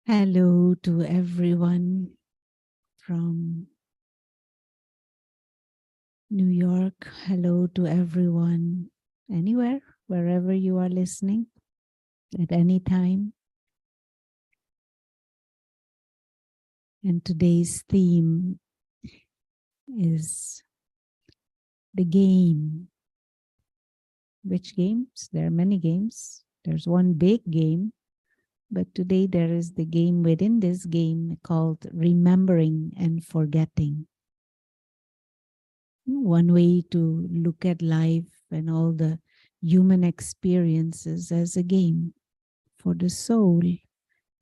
Hello to everyone from New York. Hello to everyone anywhere, wherever you are listening at any time. And today's theme is the game. Which games? There are many games. There's one big game, but today there is the game within this game called remembering and forgetting. One way to look at life and all the human experiences as a game. For the soul,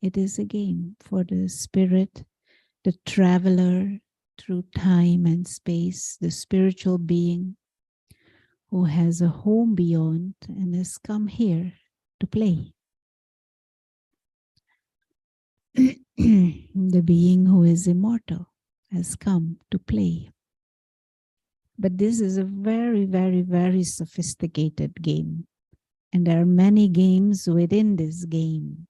it is a game. For the spirit, the traveler through time and space, the spiritual being who has a home beyond and has come here to play. The being who is immortal has come to play. But this is a very, very, very sophisticated game. And there are many games within this game.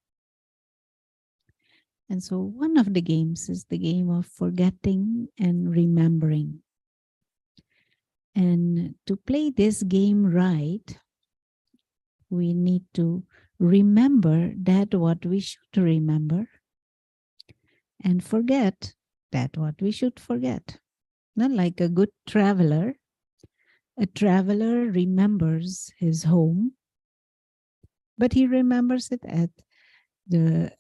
And so one of the games is the game of forgetting and remembering. And to play this game right, we need to remember that what we should remember and forget that what we should forget. Not like a good traveler. A traveler remembers his home, but he remembers it at the,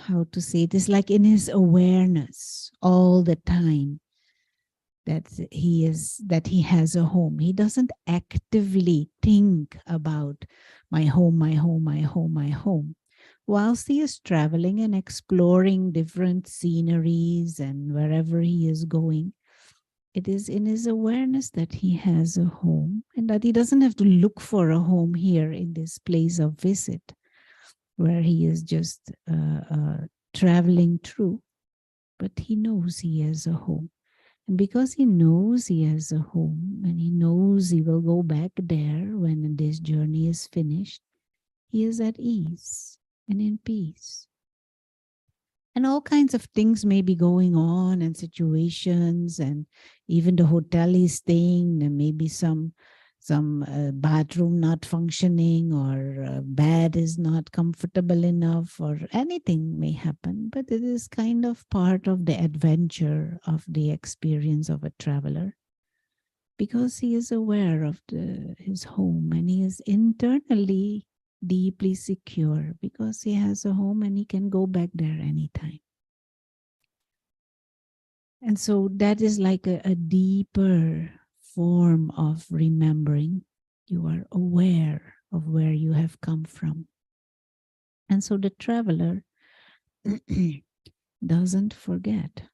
how to say it, is like in his awareness all the time that he has a home. He doesn't actively think about my home, my home, my home, my home. Whilst he is traveling and exploring different sceneries and wherever he is going, it is in his awareness that he has a home and that he doesn't have to look for a home here in this place of visit where he is just traveling through, but he knows he has a home. And because he knows he has a home and he knows he will go back there when this journey is finished, he is at ease and in peace. And all kinds of things may be going on and situations, and even the hotel he's staying, there may be some bathroom not functioning, or bed is not comfortable enough, or anything may happen. But it is kind of part of the adventure of the experience of a traveler, because he is aware of his home and he is internally deeply secure because he has a home and he can go back there anytime. And so that is like a deeper form of remembering. You are aware of where you have come from. And so the traveler doesn't forget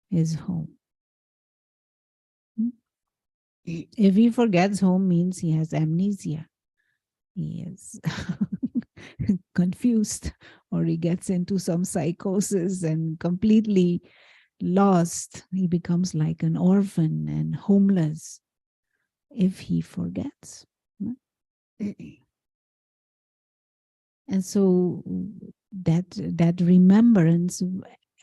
his home. If he forgets home, means he has amnesia. He is confused, or he gets into some psychosis and completely lost. He becomes like an orphan and homeless if he forgets. And so that remembrance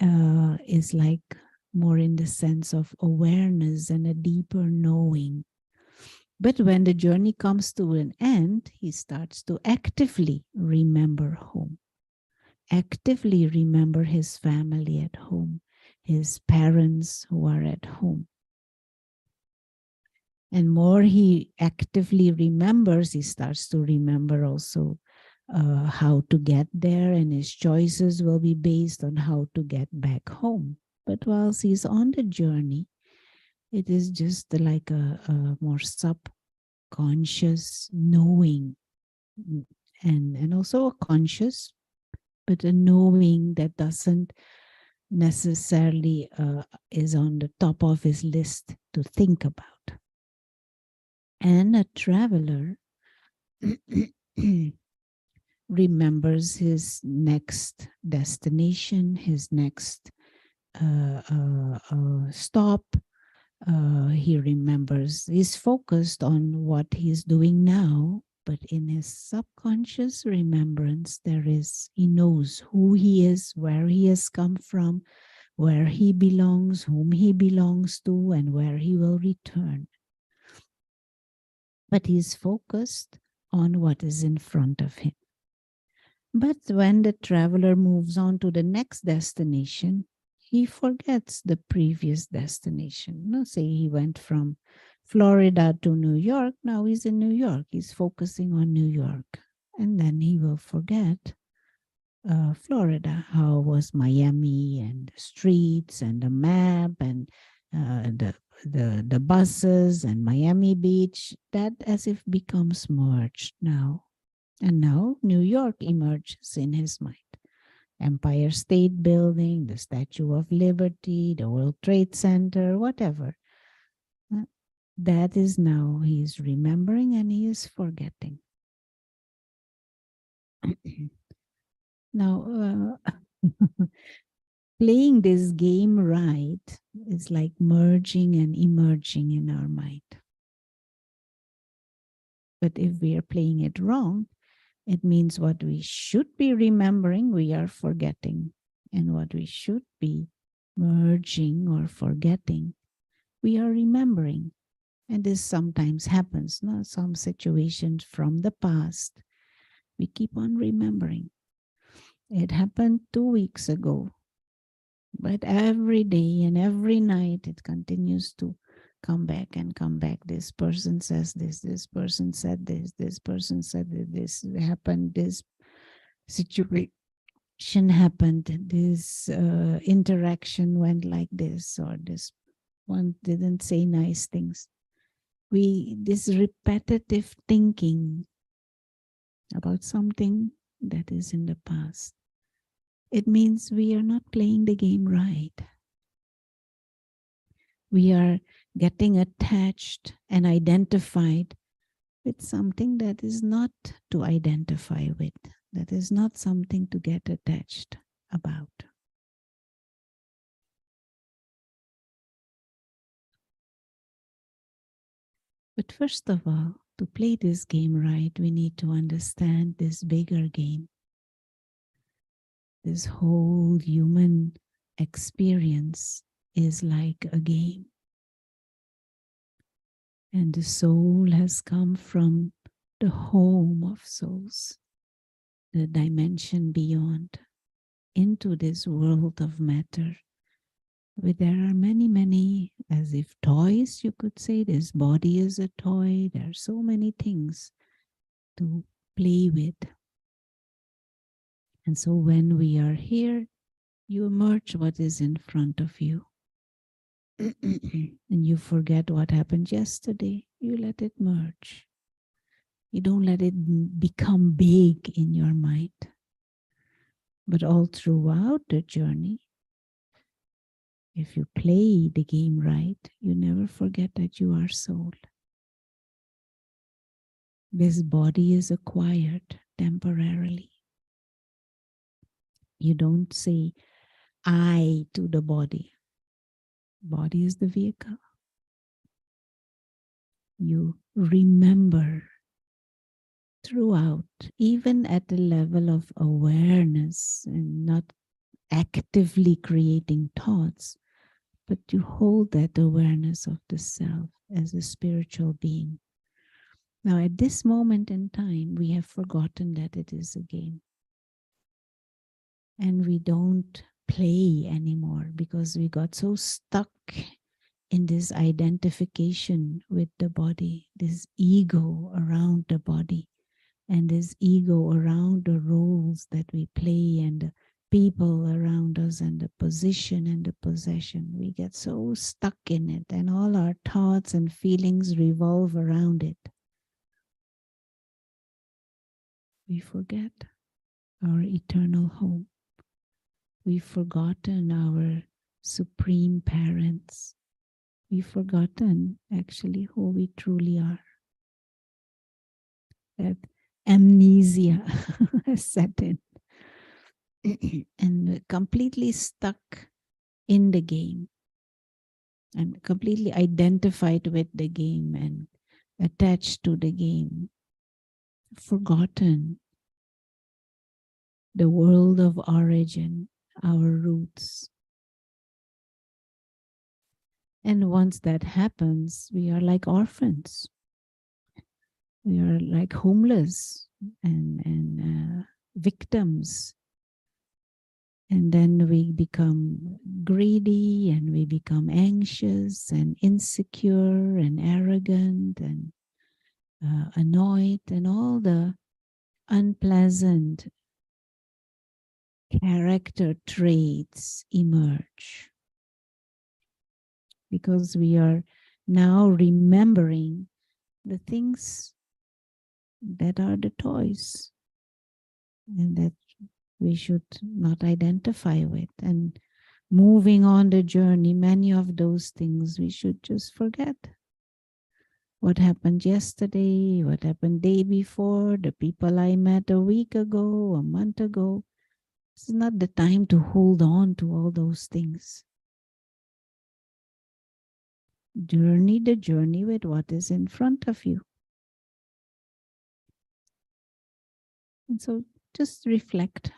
is like more in the sense of awareness and a deeper knowing. But when the journey comes to an end, he starts to actively remember home, actively remember his family at home, his parents who are at home. And more he actively remembers, he starts to remember also how to get there, and his choices will be based on how to get back home. But whilst he's on the journey, it is just like a more subconscious knowing, and also a conscious, but a knowing that doesn't necessarily is on the top of his list to think about. And a traveler remembers his next destination, his next stop. He remembers, he's focused on what he's doing now, but in his subconscious remembrance, he knows who he is, where he has come from, where he belongs, whom he belongs to, and where he will return. But he is focused on what is in front of him. But when the traveler moves on to the next destination, he forgets the previous destination. Now, say he went from Florida to New York. Now he's in New York. He's focusing on New York. And then he will forget Florida. How was Miami and the streets and the map and the buses and Miami Beach. That as if becomes merged now. And now New York emerges in his mind. Empire State Building, the Statue of Liberty, the World Trade Center, whatever. That is now he is remembering and he is forgetting. Now, playing this game right is like merging and emerging in our mind. But if we are playing it wrong, it means what we should be remembering, we are forgetting. And what we should be merging or forgetting, we are remembering. And this sometimes happens, no? Some situations from the past, we keep on remembering. It happened 2 weeks ago. But every day and every night, it continues to come back and come back. This person says this person said this person said this happened, this situation happened, this interaction went like this, or this one didn't say nice things. This repetitive thinking about something that is in the past, it means we are not playing the game right. We are getting attached and identified with something that is not to identify with, that is not something to get attached about. But first of all, to play this game right, we need to understand this bigger game. This whole human experience is like a game. And the soul has come from the home of souls, the dimension beyond, into this world of matter, where there are many, many, as if toys, you could say. This body is a toy. There are so many things to play with. And so when we are here, you merge what is in front of you. And you forget what happened yesterday. You let it merge. You don't let it become big in your mind. But all throughout the journey, if you play the game right, you never forget that you are soul. This body is acquired temporarily. You don't say I to the body. Body is the vehicle. You remember throughout, even at the level of awareness and not actively creating thoughts, but you hold that awareness of the self as a spiritual being. Now, at this moment in time, we have forgotten that it is a game. And we don't play anymore because we got so stuck in this identification with the body, this ego around the body, and this ego around the roles that we play and the people around us and the position and the possession. We get so stuck in it, and all our thoughts and feelings revolve around it. We forget our eternal home. We've forgotten our supreme parents. We've forgotten actually who we truly are. That amnesia has set in. And we're completely stuck in the game and completely identified with the game and attached to the game. forgotten the world of origin, our roots. And once that happens, we are like orphans. We are like homeless and victims. And then we become greedy and we become anxious and insecure and arrogant and annoyed, and all the unpleasant character traits emerge because we are now remembering the things that are the toys and that we should not identify with. And moving on the journey, many of those things we should just forget. What happened yesterday, what happened day before, the people I met a week ago, a month ago. This is not the time to hold on to all those things. Journey the journey with what is in front of you. And so just reflect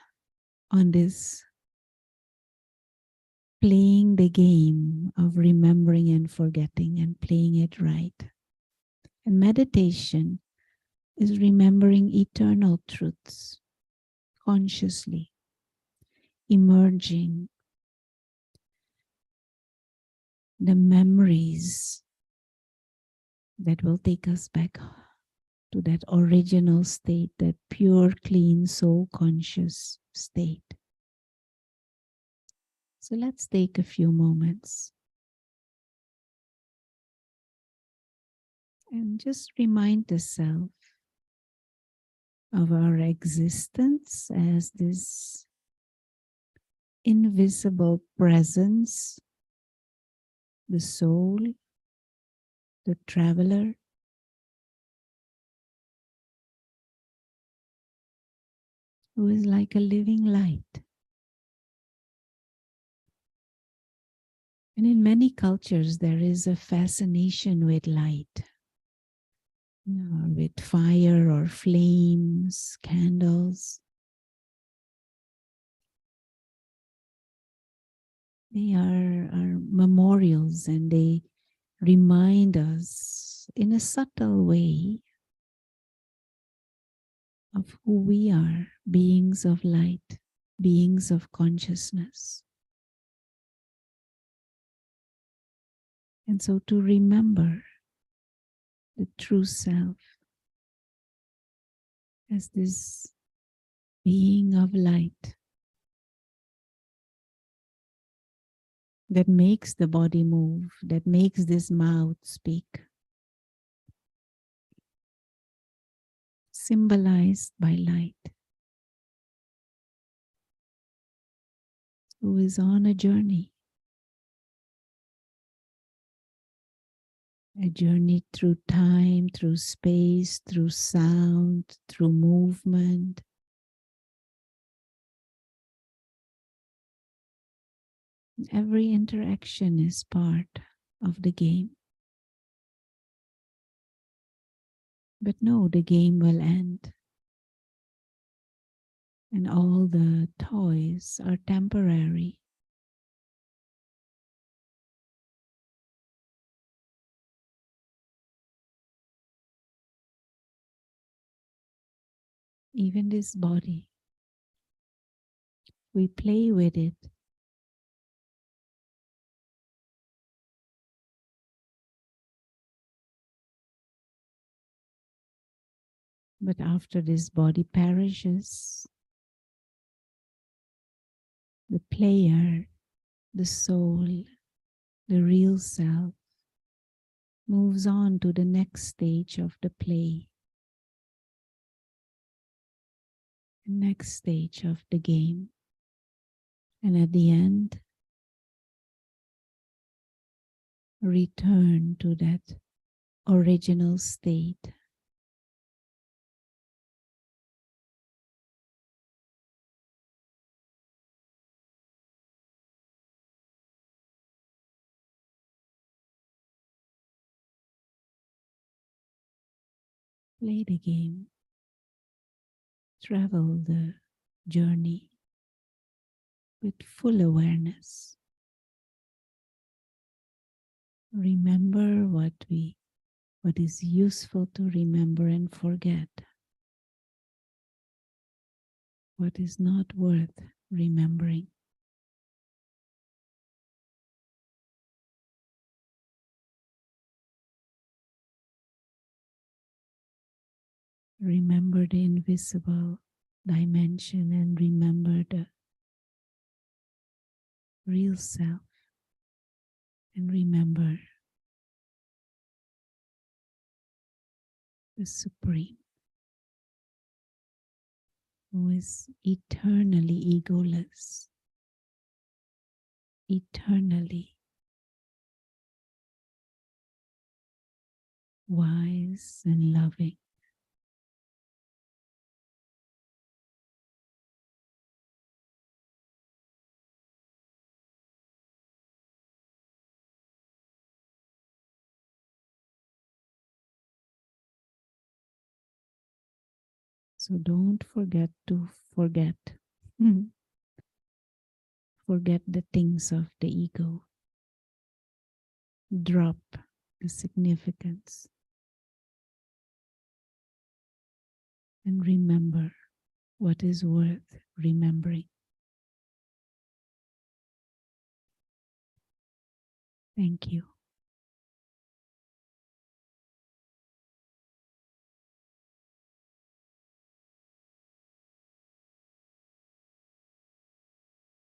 on this, playing the game of remembering and forgetting and playing it right. And meditation is remembering eternal truths consciously, emerging the memories that will take us back to that original state, that pure, clean, soul conscious state. So let's take a few moments and just remind the self of our existence as this invisible presence, the soul, the traveler, who is like a living light. And in many cultures, there is a fascination with light, with fire or flames, candles. They are memorials, and they remind us in a subtle way of who we are, beings of light, beings of consciousness. And so to remember the true self as this being of light that makes the body move, that makes this mouth speak, symbolized by light, who is on a journey through time, through space, through sound, through movement. Every interaction is part of the game. But no, the game will end. And all the toys are temporary. Even this body, we play with it. But after this body perishes, the player, the soul, the real self, moves on to the next stage of the play, the next stage of the game. And at the end, return to that original state. Play the game. travel the journey with full awareness. Remember what is useful to remember and forget. What is not worth remembering. Remember the invisible dimension and remember the real self. And remember the Supreme, who is eternally egoless, eternally wise and loving. So don't forget to forget. Forget the things of the ego. Drop the significance. And remember what is worth remembering. Thank you.